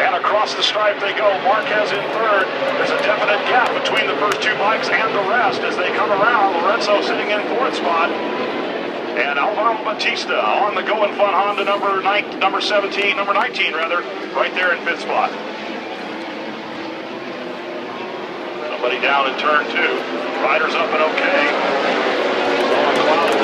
And across the stripe they go. Marquez in third. There's a definite gap between the first two bikes and the rest as they come around. Lorenzo sitting in fourth spot. And Alvaro Bautista on the Going Fun Honda number 19 rather, right there in fifth spot. Somebody down in turn two. Riders up and okay. So on cloud